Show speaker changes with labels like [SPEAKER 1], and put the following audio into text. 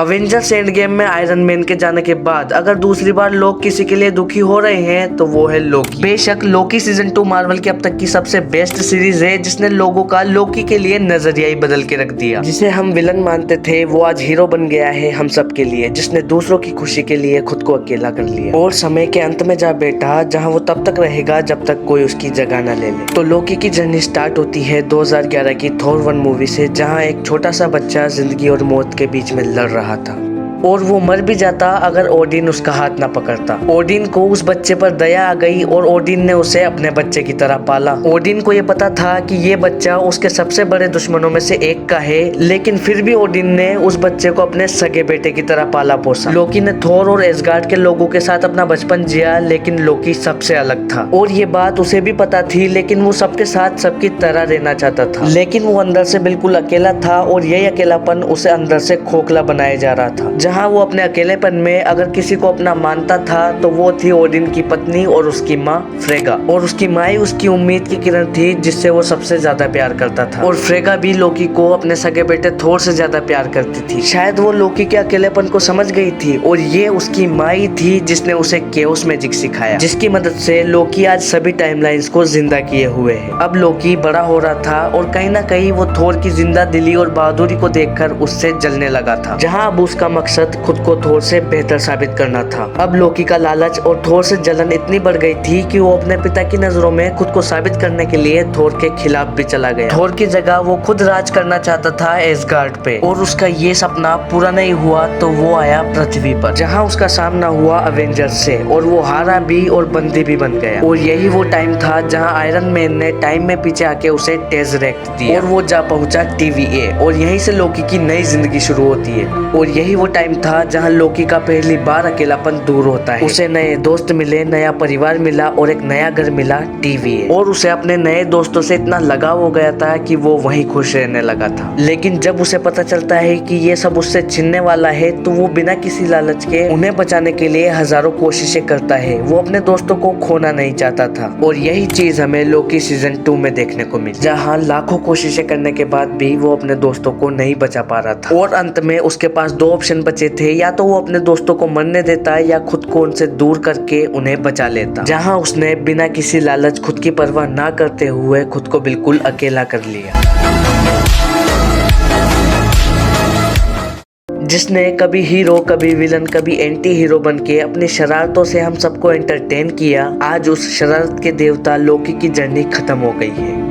[SPEAKER 1] Avengers end game में iron man के जाने के बाद अगर दूसरी बार लोग किसी के लिए दुखी हो रहे हैं तो वो है लोकी। बेशक लोकी सीजन 2 मार्वल की अब तक की सबसे बेस्ट सीरीज है, जिसने लोगों का लोकी के लिए नजरिया ही बदल के रख दिया। जिसे हम विलन मानते थे वो आज हीरो बन गया है हम सब के लिए, जिसने दूसरों की खुशी के लिए खुद को अकेला कर लिया और समय के अंत में जा बैठा जहाँ वो तब तक रहेगा जब तक कोई उसकी जगह न ले ले। तो लोकी की जर्नी स्टार्ट होती है 2011 की थॉर 1 मूवी से, जहाँ एक छोटा सा बच्चा जिंदगी और मौत के बीच में लड़ रहा था और वो मर भी जाता अगर ओडिन उसका हाथ ना पकड़ता। ओडिन को उस बच्चे पर दया आ गई और ओडिन ने उसे अपने बच्चे की तरह पाला। ओडिन को ये पता था कि ये बच्चा उसके सबसे बड़े दुश्मनों में से एक का है, लेकिन फिर भी ओडिन ने उस बच्चे को अपने सगे बेटे की तरह पाला पोसा। लोकी ने थोर और एसगार्ड के लोगों के साथ अपना बचपन जिया, लेकिन लोकी सबसे अलग था और ये बात उसे भी पता थी, लेकिन वो सबके साथ सबकी तरह रहना चाहता था। लेकिन वो अंदर से बिल्कुल अकेला था और यही अकेलापन उसे अंदर से खोखला बनाया जा रहा था। जहाँ वो अपने अकेलेपन में अगर किसी को अपना मानता था तो वो थी ओडिन की पत्नी और उसकी माँ फ्रेगा। और उसकी माँ ही उसकी उम्मीद की किरण थी जिससे वो सबसे ज्यादा प्यार करता था। और फ्रेगा भी लोकी को अपने सगे बेटे थोर से ज्यादा प्यार करती थी। शायद वो लोकी के अकेलेपन को समझ गई थी और ये उसकी माँ ही थी जिसने उसे केओस मैजिक सिखाया, जिसकी मदद से लोकी आज सभी टाइमलाइंस को जिंदा किए हुए है। अब लोकी बड़ा हो रहा था और कहीं ना कहीं वो थोर की जिंदा दिली और बहादुरी को देखकर उससे जलने लगा था, जहाँ अब उसका मकसद खुद को थोर से बेहतर साबित करना था। अब लोकी का लालच और थोर से जलन इतनी बढ़ गई थी कि वो अपने पिता की नजरों में खुद को साबित करने के लिए थोर के खिलाफ भी चला गया। थोर की जगह वो खुद राज करना चाहता था एसगार्ड पे और उसका ये सपना पूरा नहीं हुआ तो वो आया पृथ्वी पर, जहाँ उसका सामना हुआ अवेंजर्स से और वो हारा भी और बंदी भी बन गया। और यही वो टाइम था जहाँ आयरन मैन ने टाइम में पीछे आके उसे टेज़रेक्ट दिया और वो जा पहुंचा TVA और यहीं से लोकी की नई जिंदगी शुरू होती है। और यही वो टाइम था जहाँ लोकी का पहली बार अकेलापन दूर होता है। उसे नए दोस्त मिले, नया परिवार मिला और एक नया घर मिला TVA। और उसे अपने नए दोस्तों से इतना लगाव हो गया था कि वो वहीं खुश रहने लगा था। लेकिन जब उसे पता चलता है कि ये सब उससे छिनने वाला है तो वो बिना किसी लालच के उन्हें बचाने के लिए हजारों कोशिशें करता है। वो अपने दोस्तों को खोना नहीं चाहता था और यही चीज हमें लोकी सीजन 2 में देखने को मिली, जहाँ लाखों कोशिशें करने के बाद भी वो अपने दोस्तों को नहीं बचा पा रहा था। और अंत में उसके पास 2 ऑप्शन बचे थे, या तो वो अपने दोस्तों को मरने देता या खुद को उनसे दूर करके उन्हें बचा लेता, जहां उसने बिना किसी लालच खुद की परवाह ना करते हुए खुद को बिल्कुल अकेला कर लिया। जिसने कभी हीरो, कभी विलन, कभी एंटी हीरो बनके अपनी शरारतों से हम सबको एंटरटेन किया, आज उस शरारत के देवता लोकी की जर्नी खत्म हो गई है।